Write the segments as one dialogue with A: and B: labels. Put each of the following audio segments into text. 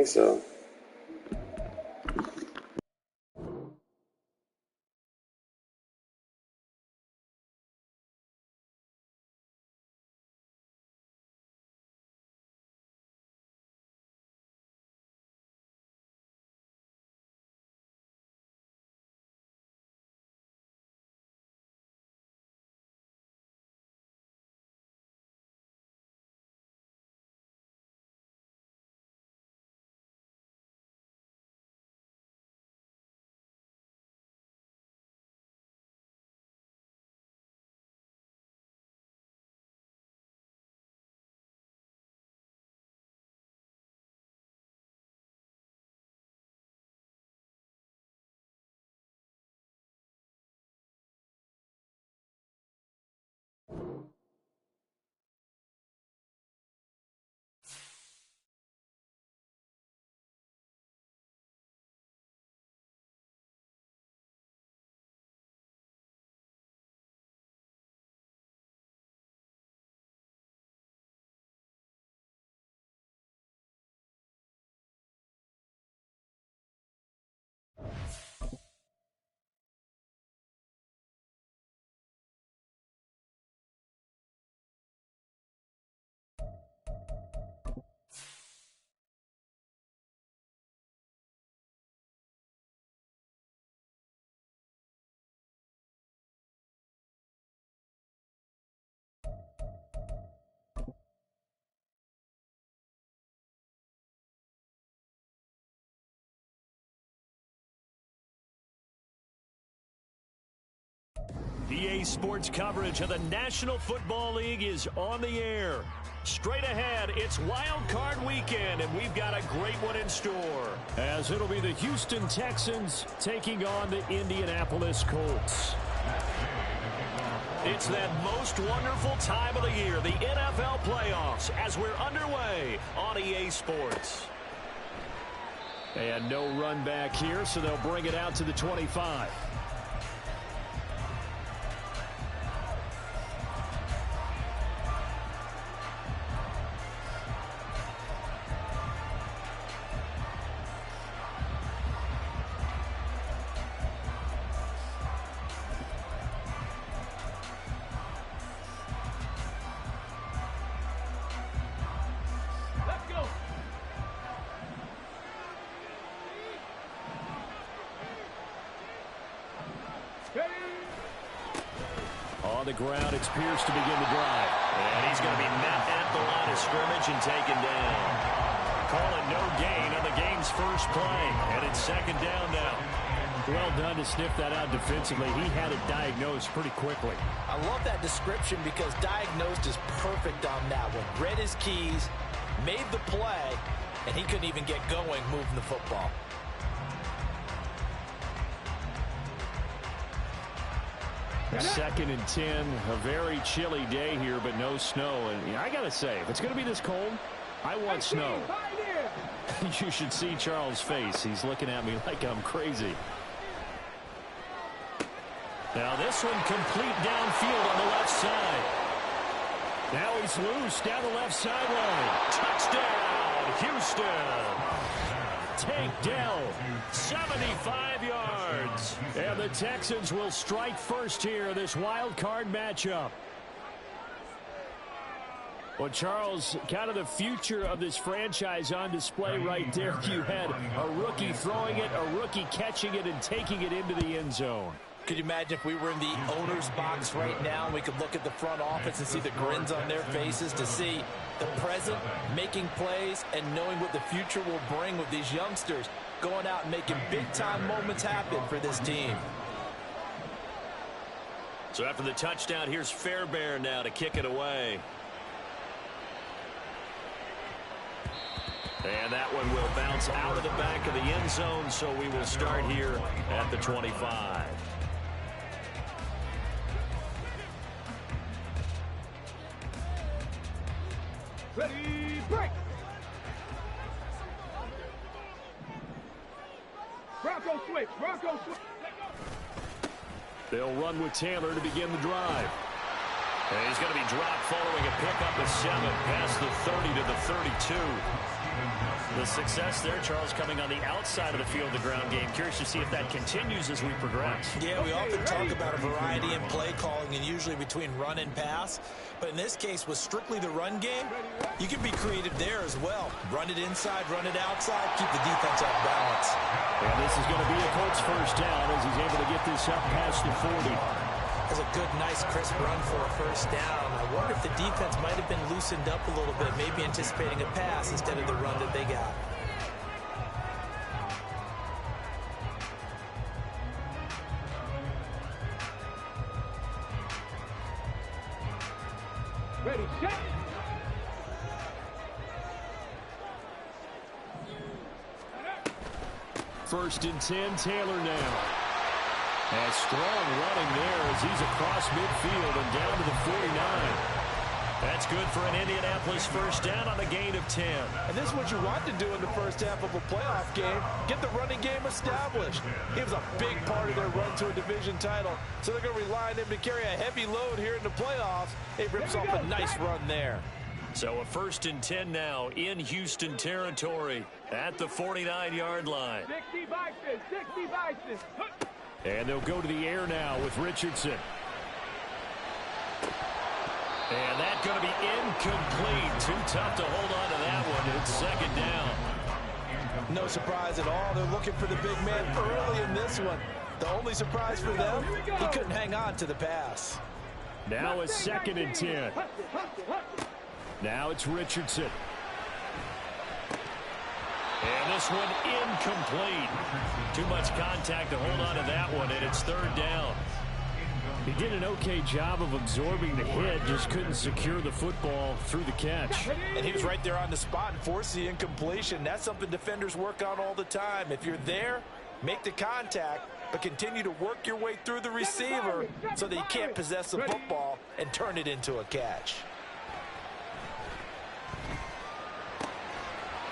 A: think so.
B: EA Sports coverage of the National Football League is on the air. Straight ahead, it's Wild Card Weekend, and we've got a great one in store. As it'll be the Houston Texans taking on the Indianapolis Colts. It's that most wonderful time of the year, the NFL playoffs, as we're underway on EA Sports. And no run back here, so they'll bring it out to the 25. On the ground, it's Pierce to begin the drive. And he's going to be met at the line of scrimmage and taken down. Call it no gain on the game's first play. And it's second down now. Well done to sniff that out defensively. He had it diagnosed pretty quickly.
C: I love that description because diagnosed is perfect on that one. Read his keys, made the play, and he couldn't even get going moving the football.
B: Second and 10, a very chilly day here, but no snow. And I got to say, if it's going to be this cold, I want snow. You should see Charles' face. He's looking at me like I'm crazy. Now this one complete downfield on the left side. Now he's loose down the left sideline. Touchdown, Houston. Takedown, 75 yards. And the Texans will strike first here, this wild card matchup. Well, Charles, kind of the future of this franchise on display right there. You had a rookie throwing it, a rookie catching it, and taking it into the end zone.
C: Could you imagine if we were in the owner's box right now and we could look at the front office and see the grins on their faces, to see the present making plays and knowing what the future will bring with these youngsters going out and making big-time moments happen for this team.
B: So after the touchdown, here's Fairbairn now to kick it away. And that one will bounce out of the back of the end zone, so we will start here at the 25.
D: Ready, break! Bronco switch, Bronco switch.
B: They'll run with Taylor to begin the drive. And he's going to be dropped following a pickup of 7 past the 30 to the 32. The success there, Charles, coming on the outside of the field, the ground game. Curious to see if that continues as we progress.
C: Yeah, we often talk about a variety in play calling and usually between run and pass. But in this case, with strictly the run game, you can be creative there as well. Run it inside, run it outside, keep the defense off balance.
B: And this is going to be a Colts first down as he's able to get this up past the 40.
C: That's a good, nice, crisp run for a first down. I wonder if the defense might have been loosened up a little bit, maybe anticipating a pass instead of the run that they got.
D: Ready, set.
B: First and 10, Taylor now. A strong running there as he's across midfield and down to the 49. That's good for an Indianapolis first down on a gain of 10.
C: And this is what you want to do in the first half of a playoff game. Get the running game established. He was a big part of their run to a division title. So they're going to rely on him to carry a heavy load here in the playoffs. He rips off a nice run there.
B: So a first and 10 now in Houston territory at the 49-yard line.
D: 60 Vikings, 60 Vikings.
B: And they'll go to the air now with Richardson. And that's going to be incomplete. Too tough to hold on to that one. It's second down.
C: No surprise at all. They're looking for the big man early in this one. The only surprise for them, he couldn't hang on to the pass.
B: Now it's second and 10. Now it's Richardson. And this one incomplete. Too much contact to hold on to that one, and it's third down. He did an okay job of absorbing the hit, just couldn't secure the football through the catch.
C: And he was right there on the spot and forced the incompletion. That's something defenders work on all the time. If you're there, make the contact, but continue to work your way through the receiver so that you can't possess the football and turn it into a catch.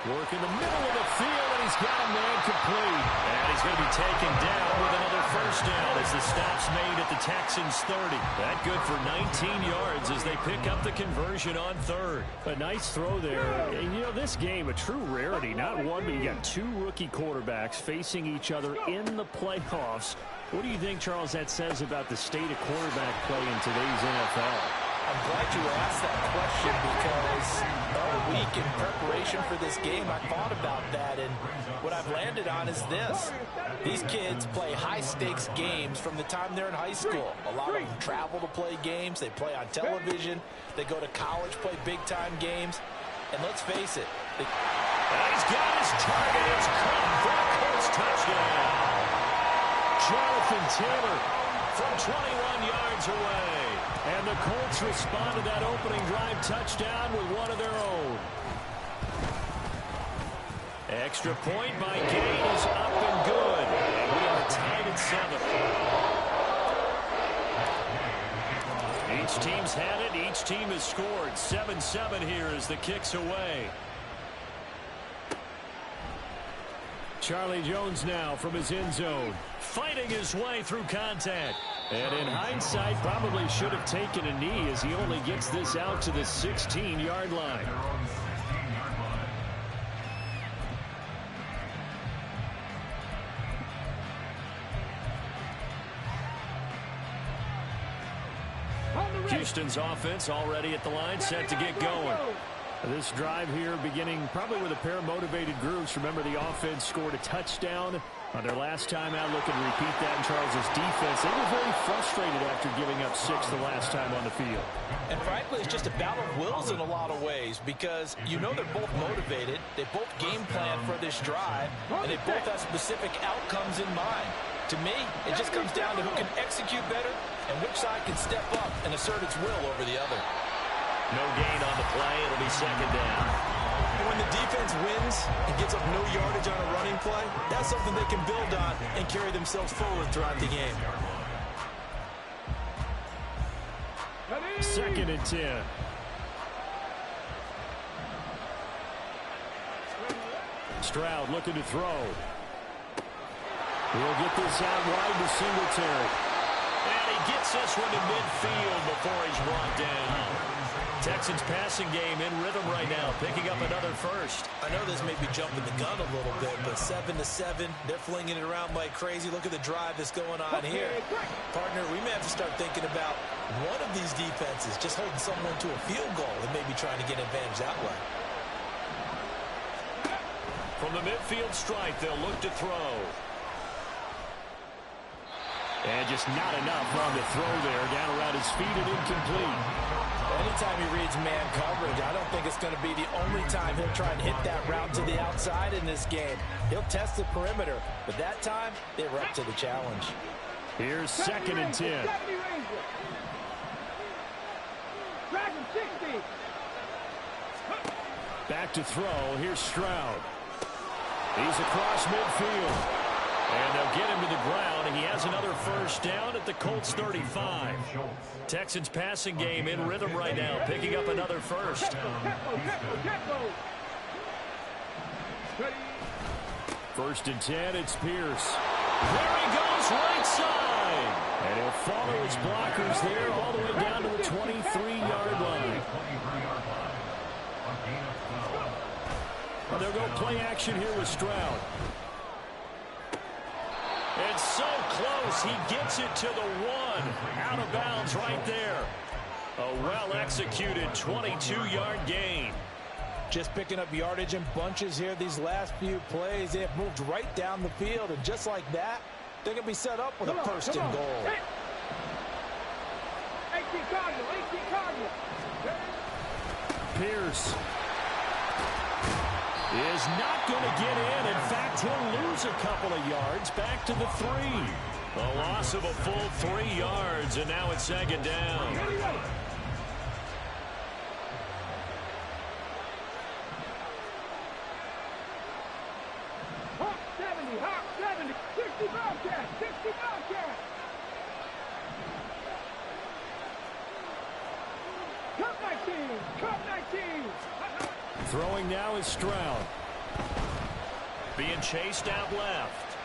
B: Work in the middle of the field, and he's got a man complete. And he's going to be taken down with another first down as the stop's made at the Texans 30. That good for 19 yards as they pick up the conversion on third. A nice throw there. And, you know, this game, a true rarity. Not one, but you got two rookie quarterbacks facing each other in the playoffs. What do you think, Charles, that says about the state of quarterback play in today's NFL?
C: I'm glad you asked that question because all week in preparation for this game, I thought about that, and what I've landed on is this. These kids play high-stakes games from the time they're in high school. A lot of them travel to play games. They play on television. They go to college, play big-time games. And let's face it.
B: He's got his target. It's caught for a Colts touchdown. Jonathan Taylor from 21 yards away. And the Colts respond to that opening drive touchdown with one of their own. Extra point by Gain is up and good. And we are tied at 7. Each team's had it. Each team has scored. 7-7 here as the kick's away. Charlie Jones now from his end zone, fighting his way through contact. And in hindsight, probably should have taken a knee as he only gets this out to the 16-yard line. Houston's offense already at the line, set to get going. This drive here beginning probably with a pair of motivated groups. Remember, the offense scored a touchdown on their last time out. Looking to repeat that in Charles's defense. They were very frustrated after giving up 6 the last time on the field.
C: And frankly, it's just a battle of wills in a lot of ways because you know they're both motivated. They both game plan for this drive, and they both have specific outcomes in mind. To me, it just comes down to who can execute better and which side can step up and assert its will over the other.
B: No gain on the play. It'll be second down.
C: And when the defense wins and gets up no yardage on a running play, that's something they can build on and carry themselves forward throughout the game.
B: Second and 10. Stroud looking to throw. He'll get this out wide to Singletary. And he gets this one to midfield before he's brought down. Texans passing game in rhythm right now, picking up another first.
C: I know this may be jumping the gun a little bit, but 7-7, they're flinging it around like crazy. Look at the drive that's going on here. Partner, we may have to start thinking about one of these defenses just holding someone to a field goal and maybe trying to get advantage that way.
B: From the midfield strike, they'll look to throw. And just not enough on the throw there. Down around his feet and incomplete.
C: Anytime he reads man coverage, I don't think it's going to be the only time he'll try and hit that route to the outside in this game. He'll test the perimeter, but that time, they were up to the challenge.
B: Here's 2nd and 10. Back to throw. Here's Stroud. He's across midfield. And they'll get him to the ground, and he has another first down at the Colts 35. Texans passing game in rhythm right now, picking up another first. 1st and 10, it's Pierce. There he goes, right side. And he'll follow his blockers there all the way down to the 23-yard line. Well, they'll go play action here with Stroud. And so close, he gets it to the 1. Out of bounds right there. A well-executed 22-yard gain.
C: Just picking up yardage in bunches here these last few plays. They have moved right down the field, and just like that, they're going to be set up with a 1st and goal.
D: 18 Cardinal.
B: Pierce is not going to get in. In fact, he'll lose a couple of yards back to the 3. A loss of a full 3 yards, and now it's 2nd down.
D: Hawk 70, 60 Bobcats. Cup 19.
B: Throwing now is Stroud. Being chased out left.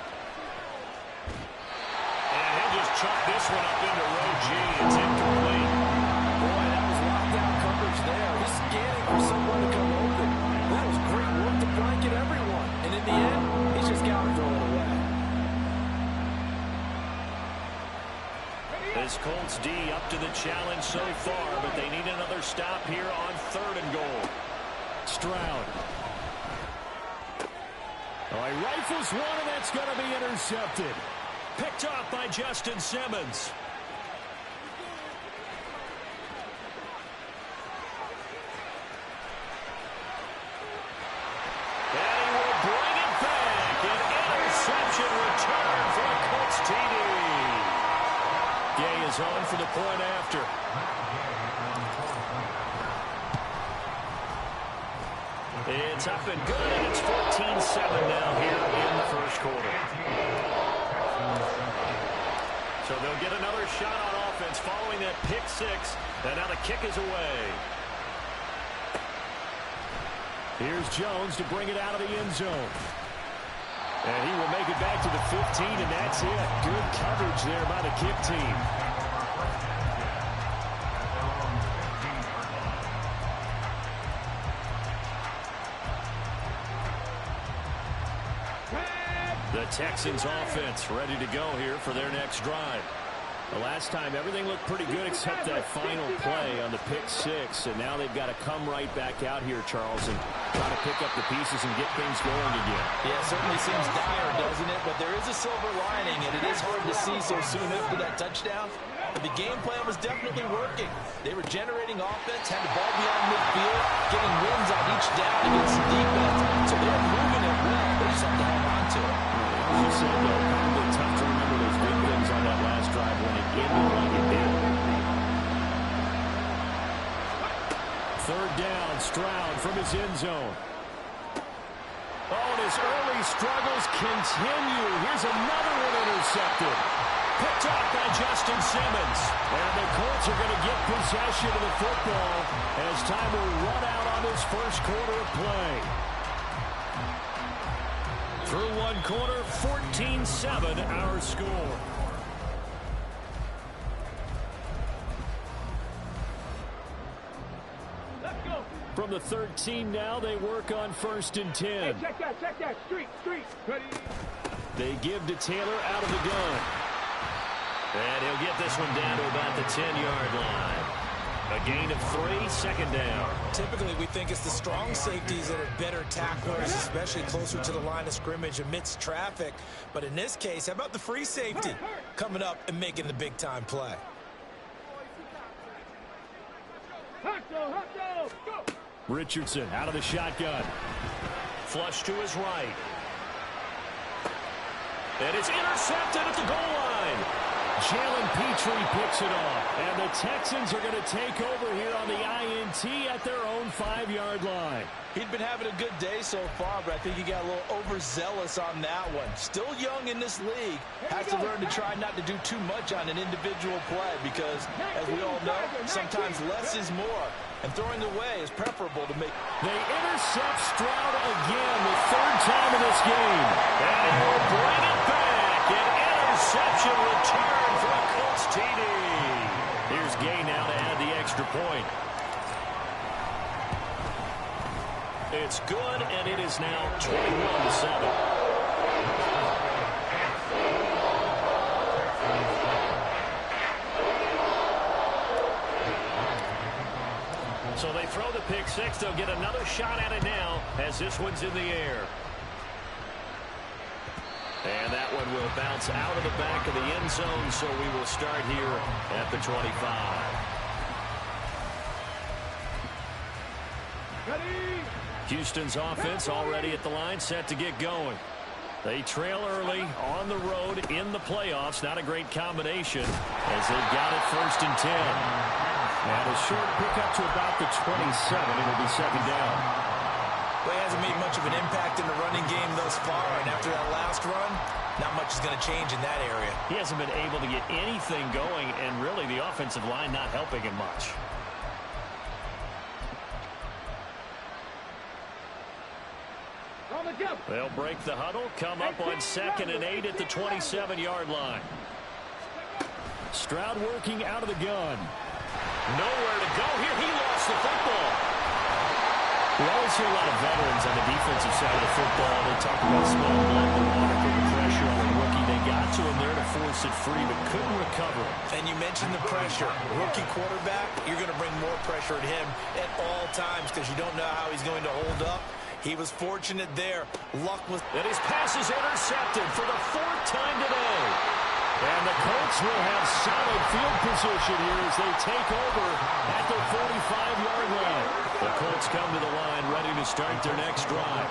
B: And he'll just chuck this one up into row G. It's incomplete.
C: Boy, that was lockdown coverage there. He's scanning for someone to come open. That was great work to blanket everyone. And in the end, he's just got to throw it away.
B: This Colts D up to the challenge so far, but they need another stop here on 3rd and goal. Stroud. Oh, he rifles one, and that's going to be intercepted. Picked off by Justin Simmons. And he will bring it back. An interception return for a Colts TD. Gay is on for the point after. It's up and good, and it's 14-7 now here in the 1st quarter. So they'll get another shot on offense following that pick 6, and now the kick is away. Here's Jones to bring it out of the end zone. And he will make it back to the 15, and that's it. Good coverage there by the kick team. The Texans offense ready to go here for their next drive. The last time everything looked pretty good except that final play on the pick 6, and now they've got to come right back out here, Charles, and try to pick up the pieces and get things going again.
C: Yeah, it certainly seems dire, doesn't it? But there is a silver lining, and it is hard to see so soon after that touchdown. But the game plan was definitely working. They were generating offense, had the ball beyond midfield, getting wins on each down against the defense. So they're moving it well. They just have to hang on to it.
B: As you said, though, probably tough to remember those big things on that last drive when it ended like it did. 3rd down, Stroud from his end zone. Oh, and his early struggles continue. Here's another one intercepted. Picked off by Justin Simmons. And the Colts are going to get possession of the football as time will run out on this 1st quarter of play. Through 1 quarter, 14-7 our score. From the 13 now, they work on 1st and 10.
D: Hey, check that. Street. Ready.
B: They give to Taylor out of the gun. And he'll get this one down to about the 10-yard line. A gain of 3, second down.
A: Typically, we think it's the strong safeties that are better tacklers, especially closer to the line of scrimmage amidst traffic. But in this case, how about the free safety coming up and making the big-time play?
D: Go.
B: Richardson out of the shotgun. Flush to his right. And it's intercepted at the goal line. Jalen Petrie picks it off. And the Texans are going to take over here on the INT at their own 5-yard line.
C: He'd been having a good day so far, but I think he got a little overzealous on that one. Still young in this league. Has to learn to try not to do too much on an individual play because, as we all know, sometimes less is more. And throwing away is preferable to make.
B: They intercept Stroud again, the 3rd time in this game. And he'll bring it back. An interception return for a Colts TD. Here's Gay now to add the extra point. It's good, and it is now 21-7. So they throw the pick six. They'll get another shot at it now as this one's in the air. And that one will bounce out of the back of the end zone, so we will start here at the 25. Houston's offense already at the line, set to get going. They trail early on the road in the playoffs. Not a great combination as they've got it 1st and 10. And a short pickup to about the 27. It'll be second down.
A: Well, he hasn't made much of an impact in the running game thus far, and after that last run, not much is going to change in that area.
B: He hasn't been able to get anything going, and really the offensive line not helping him much. They'll break the huddle, come up on 2nd and 8 at the 27-yard line. Stroud working out of the gun. Nowhere to go here. He lost the football. We always hear a lot of veterans on the defensive side of the football. They talk about smelling blood in the water from the pressure on the rookie. They got to him there to force it free, but couldn't recover.
A: And you mentioned the pressure. Rookie quarterback, you're going to bring more pressure at him at all times because you don't know how he's going to hold up. He was fortunate there. Luck was...
B: And his pass is intercepted for the 4th time today. And the Colts will have solid field position here as they take over at the 45-yard line. The Colts come to the line ready to start their next drive.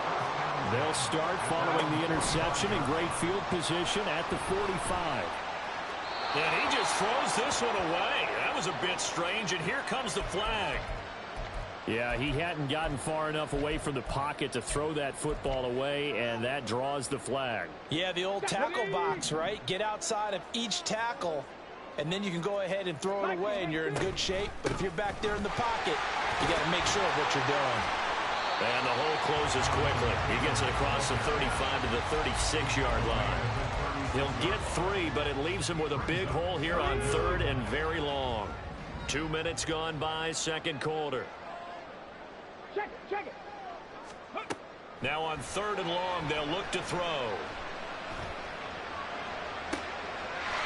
B: They'll start following the interception in great field position at the 45. And he just throws this one away. That was a bit strange, and here comes the flag. Yeah, he hadn't gotten far enough away from the pocket to throw that football away, and that draws the flag.
C: Yeah, the old tackle box, right? Get outside of each tackle, and then you can go ahead and throw it away, and you're in good shape. But if you're back there in the pocket, you got to make sure of what you're doing.
B: And the hole closes quickly. He gets it across the 35 to the 36-yard line. He'll get 3, but it leaves him with a big hole here on 3rd and very long. 2 minutes gone by, 2nd quarter.
D: Check it.
B: Now on 3rd and long, they'll look to throw.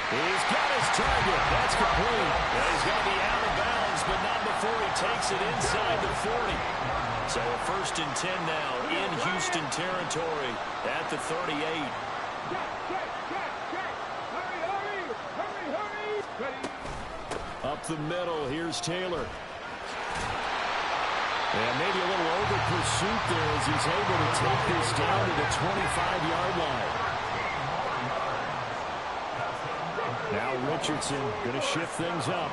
B: He's got his target. That's complete. Yeah, he's going to be out of bounds, but not before he takes it inside the 40. So a 1st and 10 now in Houston territory at the 38.
D: Hurry.
B: Up the middle, here's Taylor. And maybe a little over pursuit there as he's able to take this down to the 25-yard line. Now Richardson going to shift things up.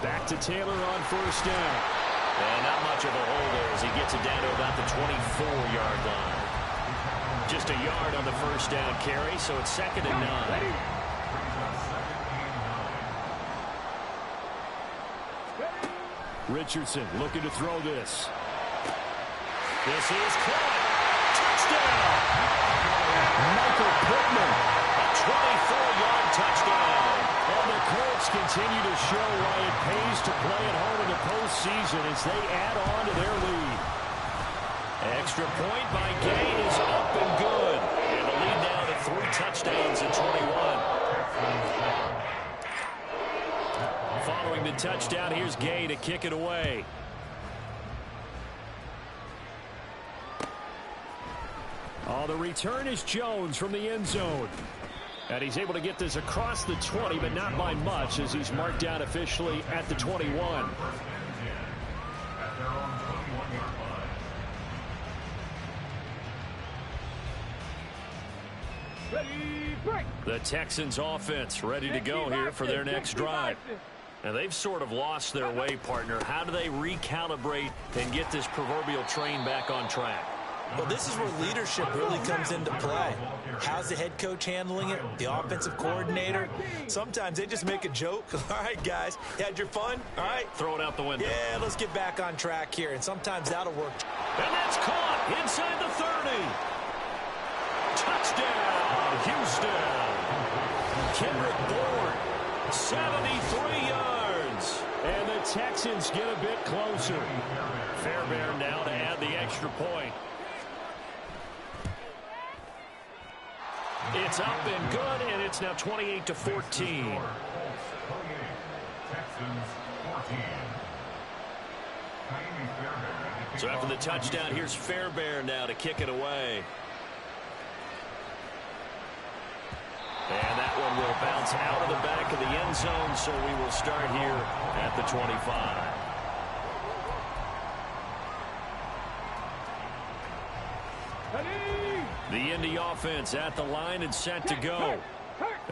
B: Back to Taylor on 1st down. And not much of a hole there as he gets it down to about the 24-yard line. Just a yard on the 1st down carry, so it's 2nd and 9. Richardson looking to throw this. This is caught. Touchdown! Michael Pittman, a 24-yard touchdown. And the Colts continue to show why it pays to play at home in the postseason as they add on to their lead. Extra point by Gain is up and good. And the lead now to 3 touchdowns at 21. Following the touchdown, here's Gay to kick it away. Oh, the return is Jones from the end zone. And he's able to get this across the 20, but not by much, as he's marked down officially at the 21. The Texans offense ready to go here for their next drive. And they've sort of lost their way, partner. How do they recalibrate and get this proverbial train back on track?
A: Well, this is where leadership really comes into play. How's the head coach handling it? The offensive coordinator? Sometimes they just make a joke. All right, guys, you had your fun? All right.
B: Throw it out the window.
A: Yeah, let's get back on track here. And sometimes that'll work.
B: And that's caught inside the 30. Touchdown, Houston. Kendrick Bourne, 73 yards. And the Texans get a bit closer. Fairbairn now to add the extra point. It's up and good, and it's now 28-14. So after the touchdown, here's Fairbairn now to kick it away. And that one will bounce out of the back of the end zone, so we will start here at the 25. The Indy offense at the line and set to go.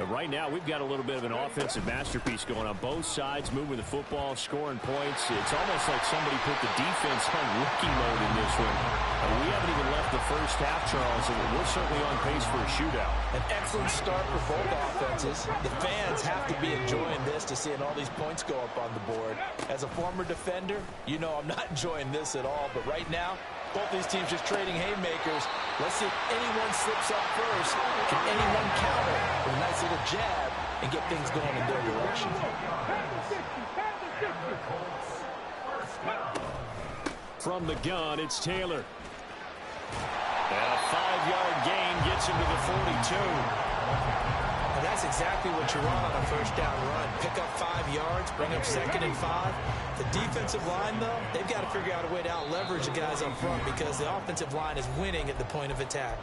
B: Right now, we've got a little bit of an offensive masterpiece going on both sides, moving the football, scoring points. It's almost like somebody put the defense on rookie mode in this one. We haven't even left the first half, Charles, and we're certainly on pace for a shootout.
C: An excellent start for both offenses. The fans have to be enjoying this to seeing all these points go up on the board. As a former defender, you know I'm not enjoying this at all, but right now, both these teams just trading haymakers. Let's see if anyone slips up first. Can anyone counter with a nice little jab and get things going in their direction?
B: From the gun, it's Taylor. And a 5-yard gain gets him to the 42.
A: And that's exactly what you want on a first down run. Pick up 5 yards, bring up 2nd and 5. The defensive line, though, they've got to figure out a way to out-leverage the guys up front because the offensive line is winning at the point of attack.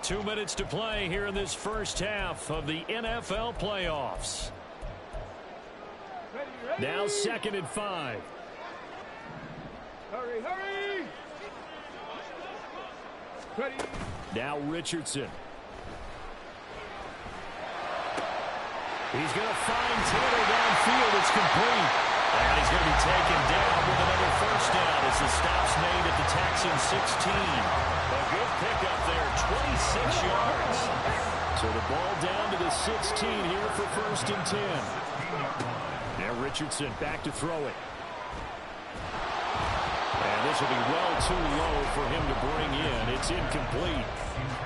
B: 2 minutes to play here in this first half of the NFL playoffs. Now 2nd and 5.
D: Hurry, hurry! Ready.
B: Now Richardson. He's going to find Taylor downfield. It's complete. And he's going to be taken down with another first down as the stop's made at the Texans 16. A good pickup there, 26 yards. So the ball down to the 16 here for 1st and 10. Now Richardson back to throw it. And this will be well too low for him to bring in. It's incomplete.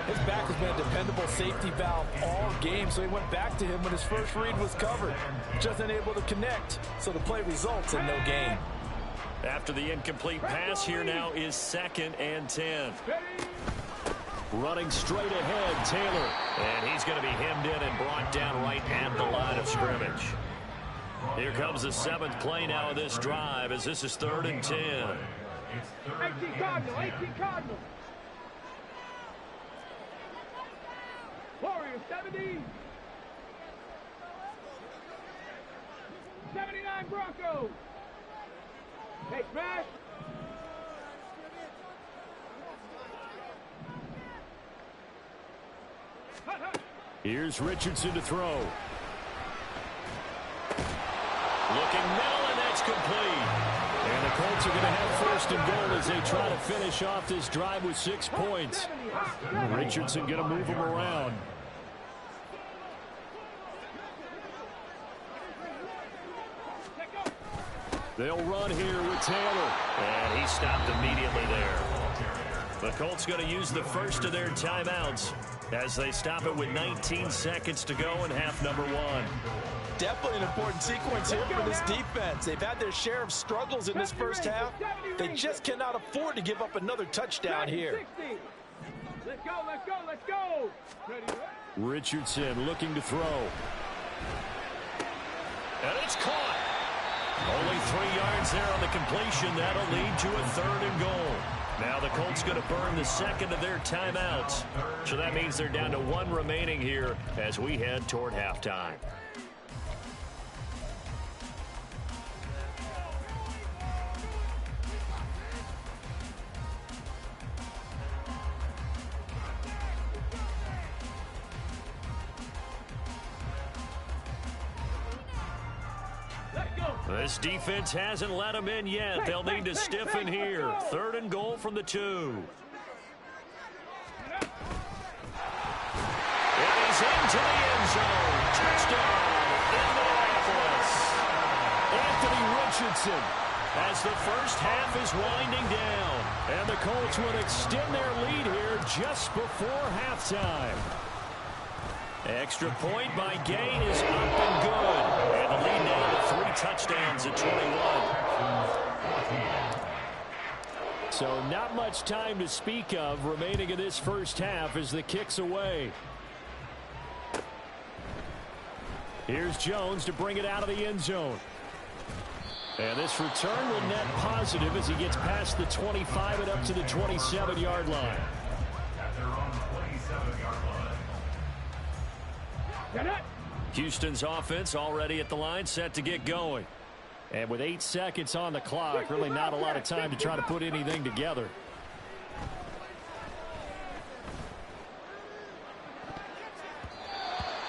C: His back has been a dependable safety valve all game, so he went back to him when his first read was covered. Just unable to connect, so the play results in no gain.
B: After the incomplete pass, here now is 2nd and 10. Running straight ahead, Taylor. And he's going to be hemmed in and brought down right at the line of scrimmage. Here comes the 7th play now of this drive as this is 3rd and 10.
D: 18 Cardinal, 18 Cardinal. Warriors, 70. 79 Broncos. Hey, smash.
B: Here's Richardson to throw. Looking middle, and that's complete. And the Colts are going to have 1st and goal as they try to finish off this drive with 6 points. Richardson going to move him around. They'll run here with Taylor. And he stopped immediately there. The Colts going to use the first of their timeouts. as they stop it with 19 seconds to go in half number one.
C: Definitely an important sequence here for this defense. They've had their share of struggles in this first half. They just cannot afford to give up another touchdown here.
D: Let's go, let's go, let's go.
B: Richardson looking to throw. And it's caught. Only 3 yards there on the completion. That'll lead to a 3rd and goal. Now the Colts going to burn the second of their timeouts. So that means they're down to 1 remaining here as we head toward halftime. This defense hasn't let them in yet. They'll need to stiffen here. 3rd and goal from the 2. And he's into the end zone. Touchdown, Indianapolis. Anthony Richardson as the first half is winding down. And the Colts would extend their lead here just before halftime. Extra point by Gain is up and good. And the lead now to 3 touchdowns at 21. So not much time to speak of remaining in this first half as the kick's away. Here's Jones to bring it out of the end zone. And this return will net positive as he gets past the 25 and up to the 27-yard line. Houston's offense already at the line, set to get going. And with 8 seconds on the clock, really not a lot of time to try to put anything together.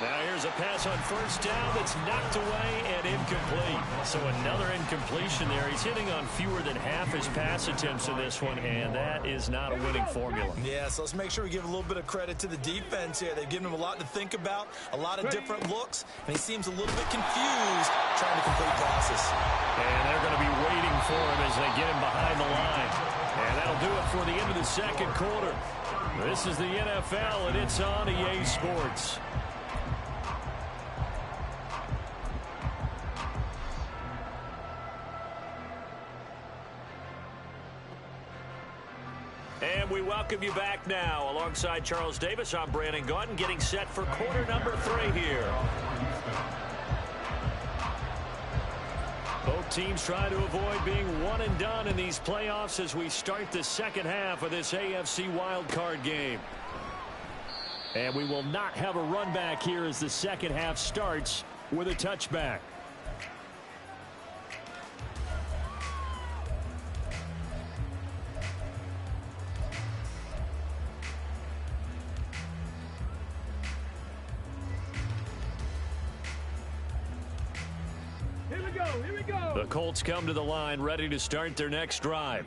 B: Now here's a pass on first down that's knocked away and incomplete. So another incompletion there. He's hitting on fewer than half his pass attempts in this one, and that is not a winning formula.
A: Yeah, so let's make sure we give a little bit of credit to the defense here. They've given him a lot to think about, a lot of different looks, and he seems a little bit confused trying to complete passes.
B: And they're going to be waiting for him as they get him behind the line. And that'll do it for the end of the second quarter. This is the NFL, and it's on EA Sports. And we welcome you back now. Alongside Charles Davis, I'm Brandon Gaudin, getting set for quarter number 3 here. Both teams trying to avoid being one and done in these playoffs as we start the second half of this AFC wildcard game. And we will not have a run back here as the second half starts with a touchback. The Colts come to the line ready to start their next drive.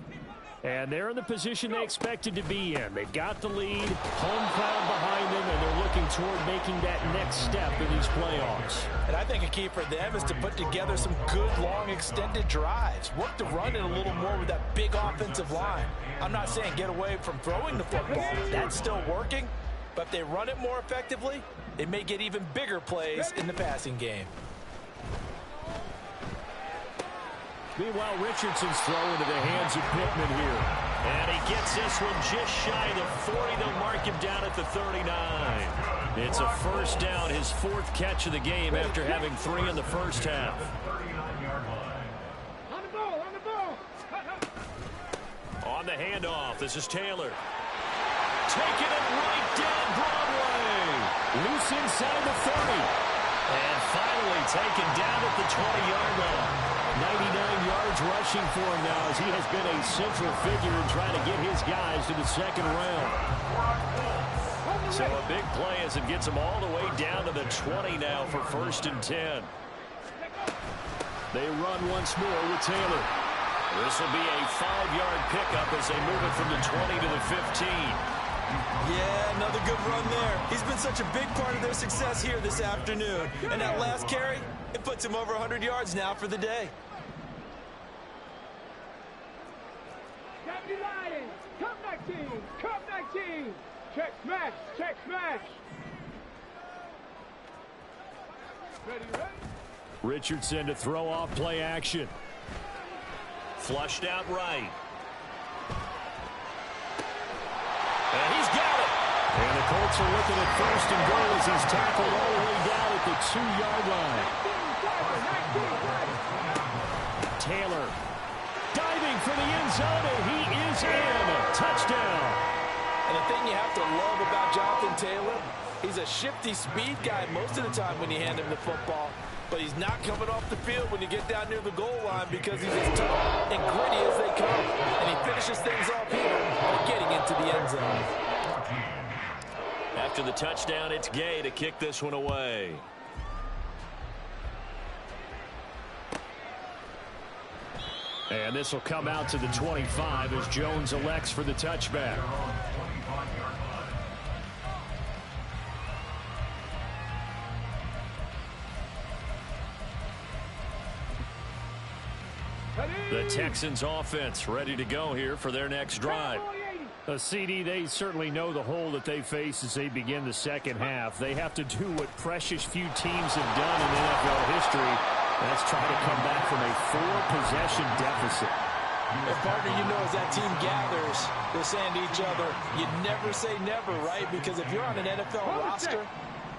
B: And they're in the position they expected to be in. They've got the lead, home crowd behind them, and they're looking toward making that next step in these playoffs.
C: And I think a key for them is to put together some good, long, extended drives. Work to run it a little more with that big offensive line. I'm not saying get away from throwing the football. That's still working. But if they run it more effectively, it may get even bigger plays in the passing game.
B: Meanwhile, Richardson's throw into the hands of Pittman here. And he gets this one just shy of the 40. They'll mark him down at the 39. It's a first down, his 4th catch of the game after having 3 in the first half.
D: On the ball, on the ball.
B: On the handoff, this is Taylor. Taking it right down Broadway. Loose inside the 30. And finally taken down at the 20-yard line. 99 yards rushing for him now as he has been a central figure in trying to get his guys to the second round. So a big play as it gets them all the way down to the 20 now for 1st and 10. They run once more with Taylor. This will be a 5-yard pickup as they move it from the 20 to the 15.
A: Yeah, another good run there. He's been such a big part of their success here this afternoon. And that last carry, it puts him over 100 yards now for the day.
D: Come 19, come 19. Check smash. Check smash. Ready, ready.
B: Richardson to throw off play action. Flushed out right. And he's got it. And the Colts are looking at first and goal as he's tackled all the way down at the 2-yard line. Taylor diving for the end zone, and he is in. Touchdown.
C: And the thing you have to love about Jonathan Taylor, he's a shifty speed guy most of the time when you hand him the football. But he's not coming off the field when you get down near the goal line because he's as tough and gritty as they come. And he finishes things off here by getting into the end zone.
B: After the touchdown, it's Gay to kick this one away. And this will come out to the 25 as Jones elects for the touchback. The Texans offense ready to go here for their next drive. A CD, they certainly know the hole that they face as they begin the second half. They have to do what precious few teams have done in NFL history. That's try to come back from a 4-possession deficit.
A: And partner, you know, as that team gathers, they're saying to each other, you never say never, right? Because if you're on an NFL roster,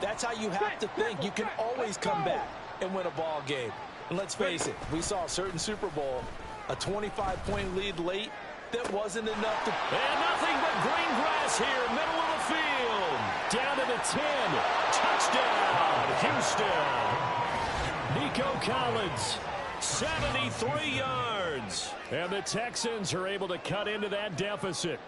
A: that's how you have to think. You can always come back and win a ball game. And let's face it, we saw a certain Super Bowl, a 25-point lead late, that wasn't enough to...
B: And nothing but green grass here, middle of the field. Down to the 10. Touchdown, Houston. Nico Collins, 73 yards. And the Texans are able to cut into that deficit.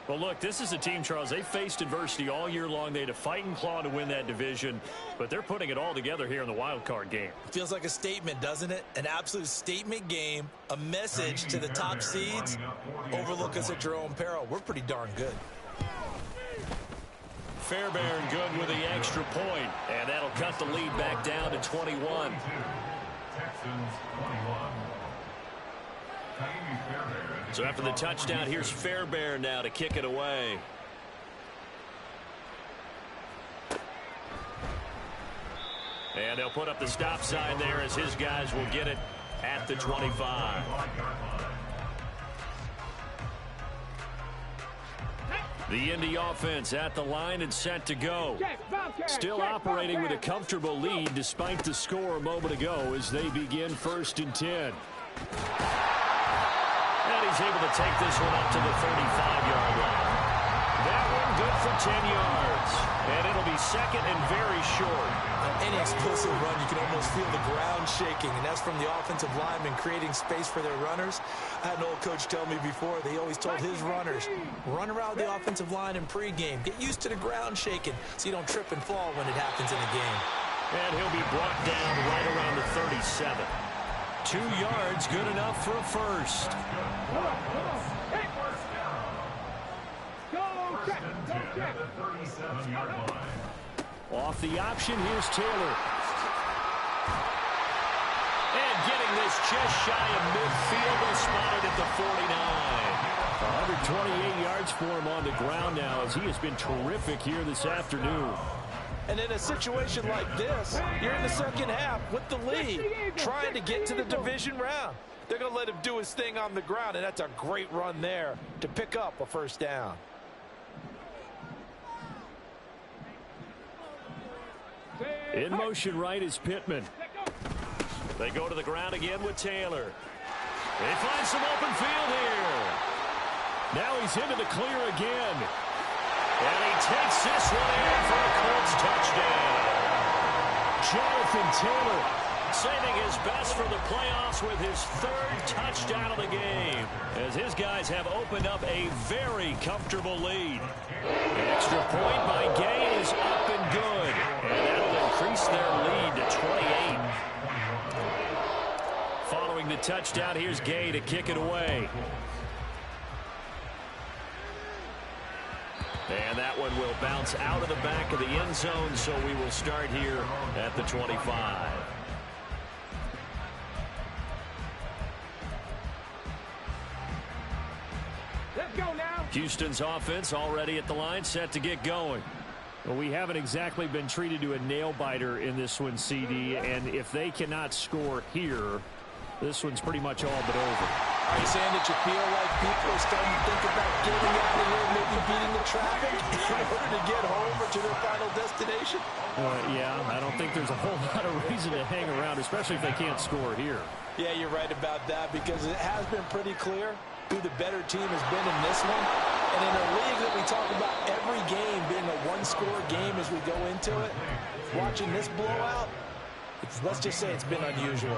B: Well, look, this is a team, Charles, they faced adversity all year long. They had to fight and claw to win that division, but they're putting it all together here in the wild card game.
A: Feels like a statement, doesn't it? An absolute statement game, a message to the top seeds. Overlook us at your own peril. We're pretty darn good.
B: Fairbairn good with the extra point, and that'll cut the lead back down to 21. So after the touchdown, here's Fairbairn now to kick it away. And they'll put up the stop sign there as his guys will get it at the 25. The Indy offense at the line and set to go. Still operating with a comfortable lead despite the score a moment ago as they begin 1st and 10. And he's able to take this one up to the 35-yard line. That one good for 10 yards. And it'll be second and very short.
A: Any explosive run, you can almost feel the ground shaking, and that's from the offensive linemen creating space for their runners. I had an old coach tell me before, they always told his runners, run around the offensive line in pregame. Get used to the ground shaking so you don't trip and fall when it happens in a game.
B: And he'll be brought down right around the 37. 2 yards, good enough for a first. Off the option, here's Taylor. And getting this just shy of midfield and spotted at the 49. 128 yards for him on the ground now as he has been terrific here this afternoon.
A: And in a situation like this, you're in the second half with the lead, trying to get to the division round. They're going to let him do his thing on the ground, and that's a great run there to pick up a first down.
B: In motion right is Pittman. They go to the ground again with Taylor. They find some open field here. Now he's into the clear again. And he takes this one in for a Colts touchdown. Jonathan Taylor saving his best for the playoffs with his 3rd touchdown of the game, as his guys have opened up a very comfortable lead. An extra point by Gay is up and good, and that'll increase their lead to 28. Following the touchdown, here's Gay to kick it away. And that one will bounce out of the back of the end zone, so we will start here at the 25.
D: Let's go now.
B: Houston's offense already at the line, set to get going. Well, we haven't exactly been treated to a nail-biter in this one, CD, and if they cannot score here, this one's pretty much all but over.
A: Are you saying that you feel like people are starting to think about getting out of here, maybe beating the traffic in order to get home or to their final destination?
B: Yeah, I don't think there's a whole lot of reason to hang around, especially if they can't score here.
A: Yeah, you're right about that, because it has been pretty clear who the better team has been in this one. And in a league that we talk about every game being a one-score game as we go into it, watching this blowout, let's just say it's been unusual.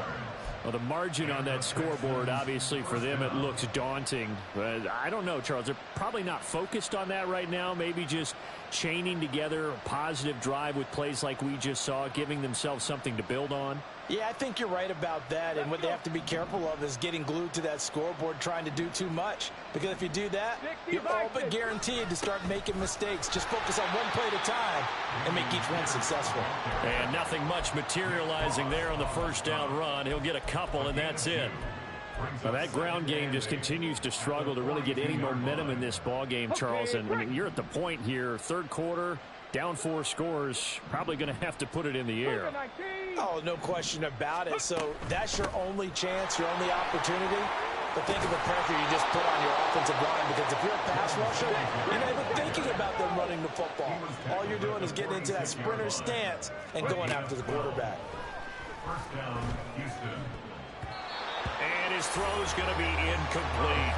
B: Well, the margin on that scoreboard, obviously, for them, it looks daunting. But I don't know, Charles. They're probably not focused on that right now. Maybe just chaining together a positive drive with plays like we just saw, giving themselves something to build on.
A: Yeah, I think you're right about that. And what they have to be careful of is getting glued to that scoreboard, trying to do too much. Because if you do that, you're all but guaranteed to start making mistakes. Just focus on one play at a time and make each one successful.
B: And nothing much materializing there on the first down run. He'll get a couple, and that's it. Well, that ground game just continues to struggle to really get any momentum in this ball game, Charles. And I mean, you're at the point here, third quarter, down 4 scores, probably going to have to put it in the air.
A: Oh, no question about it. So that's your only chance, your only opportunity. But think of the pressure you just put on your offensive line, because if you're a pass rusher, you're not even thinking about them running the football. All you're doing is getting into that sprinter stance and going after the quarterback.
D: First down, Houston.
B: And his throw's going to be incomplete.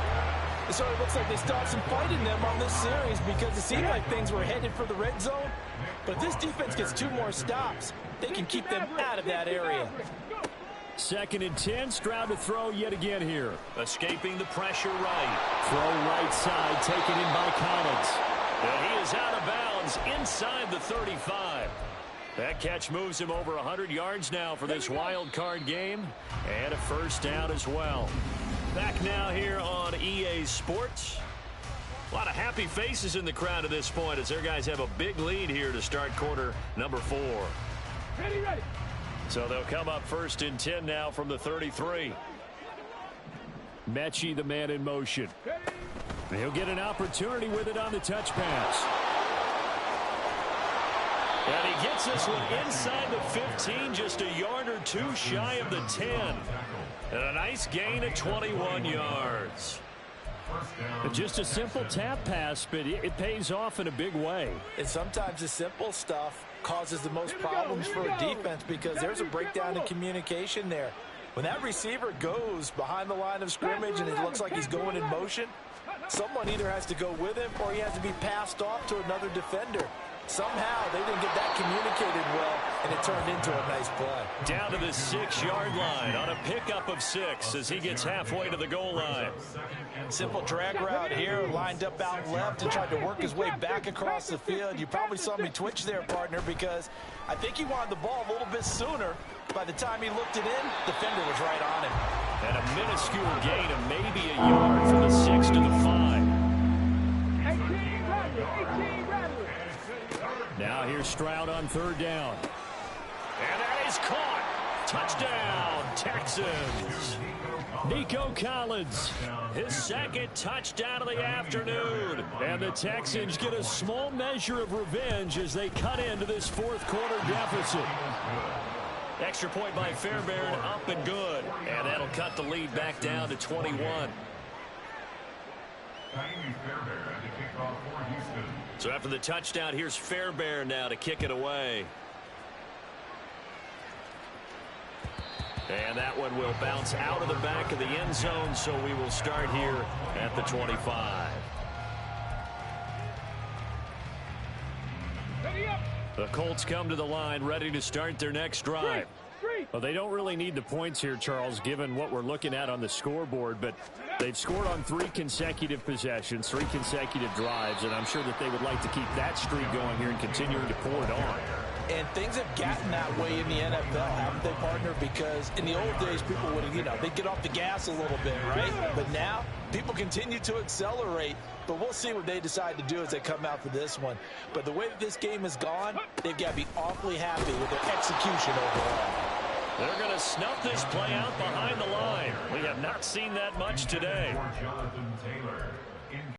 A: So it looks like they still have some fight in them on this series, because it seemed like things were headed for the red zone. But if this defense gets 2 more stops, they can keep them out of that area.
B: 2nd and 10, Stroud to throw yet again here. Escaping the pressure right. Throw right side, taken in by Collins. And he is out of bounds inside the 35. That catch moves him over 100 yards now for this wild card game. And a first down as well. Back now here on EA Sports. A lot of happy faces in the crowd at this point as their guys have a big lead here to start quarter number 4.
D: Ready, ready.
B: So they'll come up 1st and 10 now from the 33. Mechie, the man in motion. He'll get an opportunity with it on the touch pass. And he gets this one inside the 15, just a yard or 2 shy of the 10. And a nice gain of 21 yards. Just a simple tap pass, but it pays off in a big way.
A: And sometimes the simple stuff causes the most problems for a defense, because there's a breakdown in communication there. When that receiver goes behind the line of scrimmage and it looks like he's going in motion, someone either has to go with him or he has to be passed off to another defender. Somehow they didn't get that communicated well, and it turned into a nice play.
B: Down to the 6-yard line on a pickup of 6 as he gets halfway to the goal line.
A: Simple drag route here, lined up out left and tried to work his way back across the field. You probably saw me twitch there, partner, because I think he wanted the ball a little bit sooner. By the time he looked it in, the defender was right on him.
B: And a minuscule gain of maybe a yard from the 6 to the 5.
D: 18 rattlers.
B: Now here's Stroud on 3rd down. And that is caught. Touchdown, Texans. Nico Collins, his 2nd touchdown of the afternoon. And the Texans get a small measure of revenge as they cut into this 4th quarter deficit. Extra point by Fairbairn, up and good. And that'll cut the lead back down to 21. So after the touchdown, here's Fairbairn now to kick it away. And that one will bounce out of the back of the end zone, so we will start here at the 25. The Colts come to the line, ready to start their next drive. Well, they don't really need the points here, Charles, given what we're looking at on the scoreboard, but they've scored on 3 consecutive possessions, 3 consecutive drives, and I'm sure that they would like to keep that streak going here and continuing to pour it on.
A: And things have gotten that way in the NFL, haven't they, partner? Because in the old days, people would, they'd get off the gas a little bit, right? But now, people continue to accelerate. But we'll see what they decide to do as they come out for this one. But the way that this game has gone, they've got to be awfully happy with their execution overall.
B: They're going to snuff this play out behind the line. We have not seen that much today.